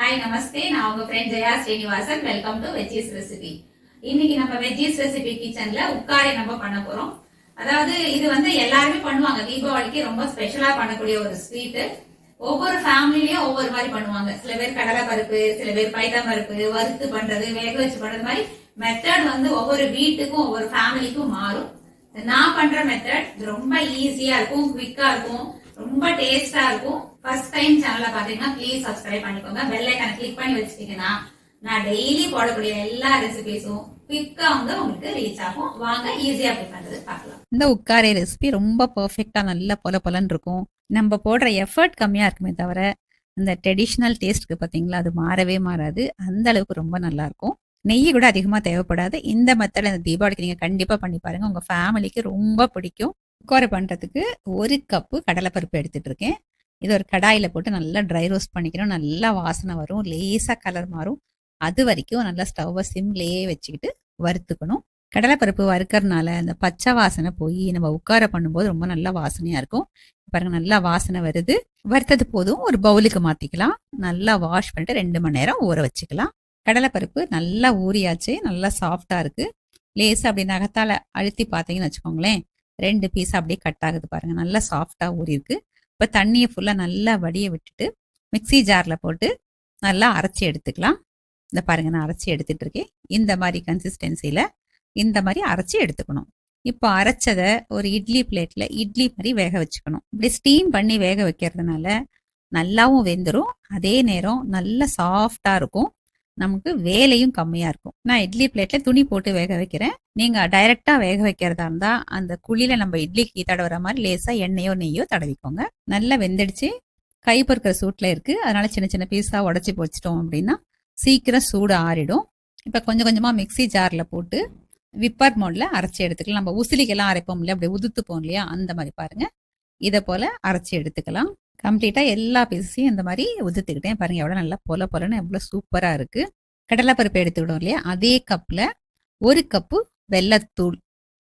Hi நமஸ்தே, நான் உங்க friend Jaya Srinivasan. Welcome to veggies recipe. இன்னைக்கு நம்ம வெஜ்ஜீஸ் ரெசிபி கிச்சன்ல உக்காரை நம்ம பண்ண போறோம். அதாவது இது எல்லாருமே பண்ணுவாங்க, தீபாவளிக்கு ரொம்ப ஸ்பெஷலா பண்ணக்கூடிய ஒரு ஸ்வீட். ஒவ்வொரு ஃபேமிலிலயும் ஒவ்வொரு மாதிரி பண்ணுவாங்க. சில பேர் கடலை பருப்பு, சில பேர் பைத்தம் பருப்பு வறுத்து பண்றது, வேக வச்சு பண்றது மாதிரி மெத்தட் ஒவ்வொரு வீட்டுக்கும் ஒவ்வொரு ஃபேமிலிக்கும் மாறும். நான் பண்ற மெத்தட் ரொம்ப ஈஸியா இருக்கும், குவிக்கா இருக்கும், ரொம்ப டேஸ்டா இருக்கும். ஃபர்ஸ்ட் டைம் சேனலை பாத்தீங்கன்னா ப்ளீஸ் சப்ஸ்கிரைப் பண்ணிக்கோங்க. பெல் ஐகானை கிளிக் பண்ணி வச்சிட்டீங்கன்னா நான் டெய்லி போடக்கூடிய எல்லா ரெசிபிஸும் குவிக்கா உங்களுக்கு ரீச் ஆகும். வாங்க ஈஸியா எப்படி பண்றது பார்க்கலாம். இந்த உக்காரை ரெசிபி ரொம்ப பெர்ஃபெக்டா நல்ல பொலன்னு இருக்கும். நம்ம போடுற எஃபர்ட் கம்மியா இருக்குமே தவிர இந்த ட்ரெடிஷ்னல் டேஸ்ட்க்கு பாத்தீங்களா, அது மாறவே மாறாது. அந்த அளவுக்கு ரொம்ப நல்லா இருக்கும். நெய் கூட அதிகமா தேவைப்படாது. இந்த மெத்தட் இந்த தீபாவளிக்கு நீங்க கண்டிப்பா பண்ணி பாருங்க, உங்க ஃபேமிலிக்கு ரொம்ப பிடிக்கும். உக்காரை பண்றதுக்கு 1 கப்பு கடலைப்பருப்பு எடுத்துட்டு இருக்கேன். இது ஒரு கடாயில போட்டு நல்லா ட்ரை ரோஸ்ட் பண்ணிக்கணும். நல்லா வாசனை வரும், லேசா கலர் மாறும். அது வரைக்கும் நல்லா ஸ்டவ்வை சிம்லேயே வச்சுக்கிட்டு வறுத்துக்கணும். கடலைப்பருப்பு வறுக்கறதுனால அந்த பச்சை வாசனை போய் நம்ம உட்கார பண்ணும்போது ரொம்ப நல்லா வாசனையா இருக்கும். பாருங்க, நல்லா வாசனை வருது. வறுத்தது போதும், ஒரு பவுலுக்கு மாத்திக்கலாம். நல்லா வாஷ் பண்ணிட்டு 2 மணி நேரம் ஊற வச்சுக்கலாம். கடலைப்பருப்பு நல்லா ஊறியாச்சு, நல்லா சாஃப்டா இருக்கு. லேசா அப்படி நகத்தால அழுத்தி பார்த்தீங்கன்னு வச்சுக்கோங்களேன், 2 பீஸ் அப்படியே கட் ஆகுது பாருங்க. நல்லா சாஃப்டா ஊறி இருக்கு. இப்போ தண்ணியை ஃபுல்லா நல்லா வடிய விட்டுட்டு மிக்சி ஜார்ல போட்டு நல்லா அரைச்சி எடுத்துக்கலாம். இந்த பாருங்க, நான் அரைச்சி எடுத்துட்டு இருக்கேன். இந்த மாதிரி கன்சிஸ்டன்சில இந்த மாதிரி அரைச்சி எடுத்துக்கணும். இப்போ அரைச்சதை ஒரு இட்லி பிளேட்ல இட்லி மாதிரி வேக வச்சுக்கணும். இப்படி ஸ்டீம் பண்ணி வேக வைக்கிறதுனால நல்லாவும் வெந்துடும், அதே நேரம் நல்லா சாஃப்டா இருக்கும், நமக்கு வேலையும் கம்மியா இருக்கும். நான் இட்லி பிளேட்ல துணி போட்டு வேக வைக்கிறேன். நீங்க டைரக்டா வேக வைக்கிறதா இருந்தா அந்த குழியில நம்ம இட்லிக்கு தடவுற மாதிரி லேசா எண்ணெயோ நெய்யோ தடவிக்கோங்க. நல்லா வெந்துடுச்சு, கை பொறுக்கிற சூட்ல இருக்கு. அதனால சின்ன சின்ன பீஸா உடச்சி போச்சிட்டோம் அப்படின்னா சீக்கிரம் சூடு ஆறிடும். இப்ப கொஞ்சம் கொஞ்சமா மிக்சி ஜார்ல போட்டு விப்பர் மோட்ல அரைச்சி எடுத்துக்கலாம். நம்ம உசிலிக்கெல்லாம் அரைப்போம் இல்லையா, அப்படி உதுத்துப்போம் இல்லையா, அந்த மாதிரி பாருங்க. இதை போல அரைச்சி எடுத்துக்கலாம். கம்ப்ளீட்டா எல்லா பீஸையும் இந்த மாதிரி உதுத்துக்கிட்டேன். பாருங்க எவ்வளவு நல்லா பொலன்னு எவ்வளவு சூப்பரா இருக்கு. கடலைப்பருப்பு எடுத்துக்கிட்டோம் இல்லையா, அதே கப்ல 1 கப்பு வெள்ளத்தூள்,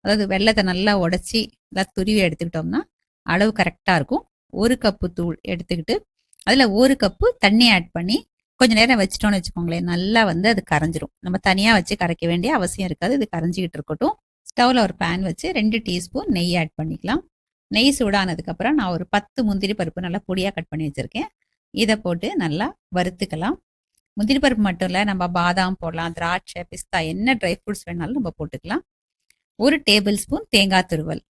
அதாவது வெள்ளத்தை நல்லா உடைச்சி நல்லா துருவி எடுத்துக்கிட்டோம்னா அளவு கரெக்டா இருக்கும். 1 கப்பு தூள் எடுத்துக்கிட்டு அதுல 1 கப்பு தண்ணி ஆட் பண்ணி கொஞ்ச நேரம் வச்சிட்டோம்னு வச்சுக்கோங்களேன், நல்லா அது கரைஞ்சிரும். நம்ம தனியா வச்சு கரைக்க வேண்டிய அவசியம் இருக்காது. இது கரைஞ்சிக்கிட்டு இருக்கட்டும். ஸ்டவ்ல ஒரு பேன் வச்சு 2 டீஸ்பூன் நெய் ஆட் பண்ணிக்கலாம். நெய் சூடானதுக்கு அப்புறம் நான் ஒரு 10 முந்திரி பருப்பு நல்லா பொடியா கட் பண்ணி வச்சிருக்கேன். இதை போட்டு நல்லா வறுத்துக்கலாம். முந்திரி பருப்பு மட்டும் இல்ல, நம்ம பாதாம் போடலாம், திராட்சை, பிஸ்தா, என்ன ட்ரை ஃப்ரூட்ஸ் வேணாலும் நம்ம போட்டுக்கலாம். 1 டேபிள் ஸ்பூன் தேங்காய் துருவல்,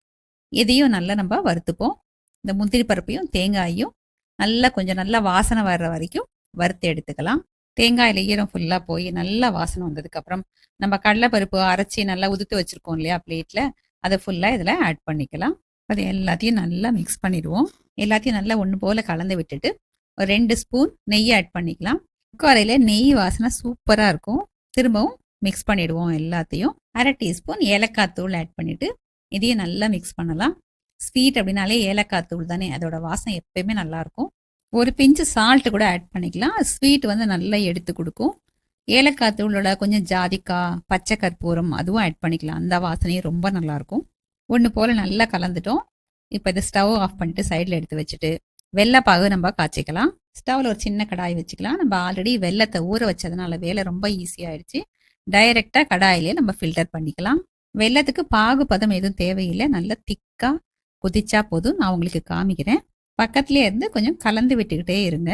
இதையும் நல்லா நம்ம வறுத்துப்போம். இந்த முந்திரி பருப்பையும் தேங்காயும் நல்லா கொஞ்சம் நல்லா வாசனை வர்ற வரைக்கும் வறுத்து எடுத்துக்கலாம். தேங்காயில ஈரம் ஃபுல்லா போய் நல்லா வாசனை வந்ததுக்கு அப்புறம் நம்ம கடலைப்பருப்பு அரைச்சி நல்லா உதுத்து வச்சிருக்கோம் இல்லையா பிளேட்ல, அதை ஃபுல்லா இதுல ஆட் பண்ணிக்கலாம். அது எல்லாத்தையும் நல்லா மிக்ஸ் பண்ணிடுவோம். எல்லாத்தையும் நல்லா ஒன்று போல கலந்து விட்டுட்டு ஒரு 2 ஸ்பூன் நெய் ஆட் பண்ணிக்கலாம். உட்காரையில நெய் வாசனை சூப்பரா இருக்கும். திரும்பவும் மிக்ஸ் பண்ணிடுவோம் எல்லாத்தையும். 1/2 டீஸ்பூன் ஏலக்காய் தூள் ஆட் பண்ணிட்டு இதையும் நல்லா மிக்ஸ் பண்ணலாம். ஸ்வீட் அப்படின்னாலே ஏலக்காய் தூள் தானே, அதோட வாசனை எப்பயுமே நல்லா இருக்கும். ஒரு பிஞ்சு சால்ட் கூட ஆட் பண்ணிக்கலாம். ஸ்வீட் நல்லா எடுத்து கொடுக்கும். ஏலக்காய் தூளோட கொஞ்சம் ஜாதிக்காய், பச்சை கற்பூரம் அதுவும் ஆட் பண்ணிக்கலாம். அந்த வாசனையும் ரொம்ப நல்லா இருக்கும். ஒன்று போல நல்லா கலந்துட்டோம். இப்போ இதை ஸ்டவ் ஆஃப் பண்ணிட்டு சைடில் எடுத்து வச்சுட்டு வெள்ளைப்பாகு நம்ம காய்ச்சிக்கலாம். ஸ்டவ்ல ஒரு சின்ன கடாய் வச்சுக்கலாம். நம்ம ஆல்ரெடி வெள்ளத்தை ஊற வச்சதுனால வேலை ரொம்ப ஈஸியாயிடுச்சு. டைரக்டா கடாயிலே நம்ம ஃபில்டர் பண்ணிக்கலாம். வெள்ளத்துக்கு பாகு பதம் எதுவும் தேவையில்லை, நல்லா திக்கா கொதிச்சா போதும். நான் உங்களுக்கு காமிக்கிறேன். பக்கத்துலேயே இருந்து கொஞ்சம் கலந்து விட்டுக்கிட்டே இருங்க.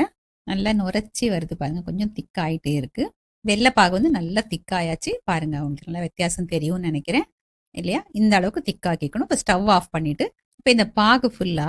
நல்லா நுரைச்சி வருது பாருங்க, கொஞ்சம் திக்காயிட்டே இருக்கு. வெள்ளைப்பாகு நல்லா திக்காயாச்சு பாருங்க. உங்களுக்கு நல்லா வித்தியாசம் தெரியும்னு நினைக்கிறேன் இல்லையா. இந்த அளவுக்கு திக்காக்கிக்கணும். இப்போ ஸ்டவ் ஆஃப் பண்ணிட்டு இப்போ இந்த பாகு ஃபுல்லா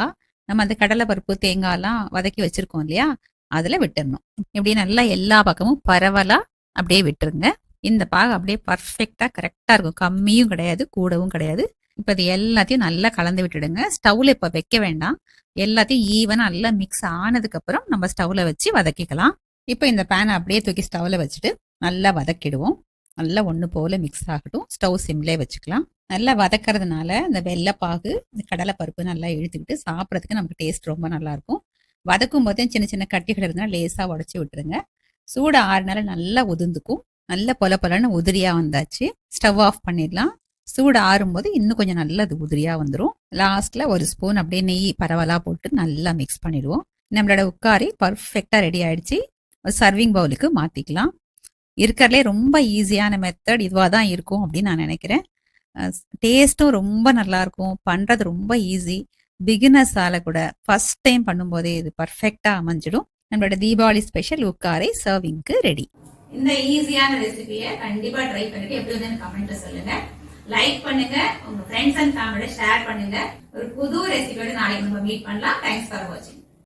நம்ம அந்த கடலைப்பருப்பு தேங்காய்லாம் வதக்கி வச்சிருக்கோம் இல்லையா, அதுல விட்டுடணும். இப்படி நல்லா எல்லா பக்கமும் பரவலா அப்படியே விட்டுருங்க. இந்த பாகு அப்படியே பர்ஃபெக்டா கரெக்டா இருக்கும். கம்மியும் கிடையாது, கூடவும் கிடையாது. இப்போ இது எல்லாத்தையும் நல்லா கலந்து விட்டுடுங்க. ஸ்டவ்ல இப்போ வைக்க வேண்டாம். எல்லாத்தையும் ஈவனா நல்லா மிக்ஸ் ஆனதுக்கு அப்புறம் நம்ம ஸ்டவ்ல வச்சு வதக்கிக்கலாம். இப்போ இந்த பேனை அப்படியே தூக்கி ஸ்டவ்ல வச்சுட்டு நல்லா வதக்கிடுவோம். நல்லா ஒன்று போல மிக்ஸ் ஆகட்டும். ஸ்டவ் சிம்லே வச்சுக்கலாம். நல்லா வதக்கிறதுனால இந்த வெள்ளைப்பாகு, இந்த கடலைப்பருப்பு நல்லா இழுத்துக்கிட்டு சாப்பிட்றதுக்கு நமக்கு டேஸ்ட் ரொம்ப நல்லா இருக்கும். வதக்கும் போதே சின்ன சின்ன கட்டிகள் இருந்தால் லேசா உடச்சி விட்டுருங்க. சூடு ஆறுனால நல்லா உதிர்ந்துக்கும். நல்ல பொலன்னு உதிரியா வந்தாச்சு. ஸ்டவ் ஆஃப் பண்ணிடலாம். சூடு ஆறும்போது இன்னும் கொஞ்சம் நல்லா அது உதிரியா வந்துடும். லாஸ்ட்ல 1 ஸ்பூன் அப்படியே நெய் பரவலா போட்டு நல்லா மிக்ஸ் பண்ணிடுவோம். நம்மளோட உக்காரி பர்ஃபெக்டா ரெடி ஆயிடுச்சு. சர்விங் பவுலுக்கு மாற்றிக்கலாம். இருக்கிறதுலே ரொம்ப ஈஸியான மெத்தட் இதுவாக தான் இருக்கும் அப்படின்னு நான் நினைக்கிறேன். டேஸ்ட்டும் ரொம்ப நல்லாயிருக்கும், பண்ணுறது ரொம்ப ஈஸி. பிகினர்ஸால கூட ஃபர்ஸ்ட் டைம் பண்ணும்போதே இது பர்ஃபெக்டாக அமைஞ்சிடும். நம்மளோட தீபாவளி ஸ்பெஷல் உக்காரை சர்விங்க்கு ரெடி. இந்த ஈஸியான ரெசிபியை கண்டிப்பா ட்ரை பண்ணிட்டு எப்படி வந்து கமெண்ட்ல சொல்லுங்க. லைக் பண்ணுங்க, உங்க ஃப்ரெண்ட்ஸ் அண்ட் ஃபேமிலியோட ஷேர் பண்ணுங்க. ஒரு புது ரெசிபியோட நாளைக்கு நம்ம மீட் பண்ணலாம். தேங்க்ஸ் ஃபார் வாட்சிங்.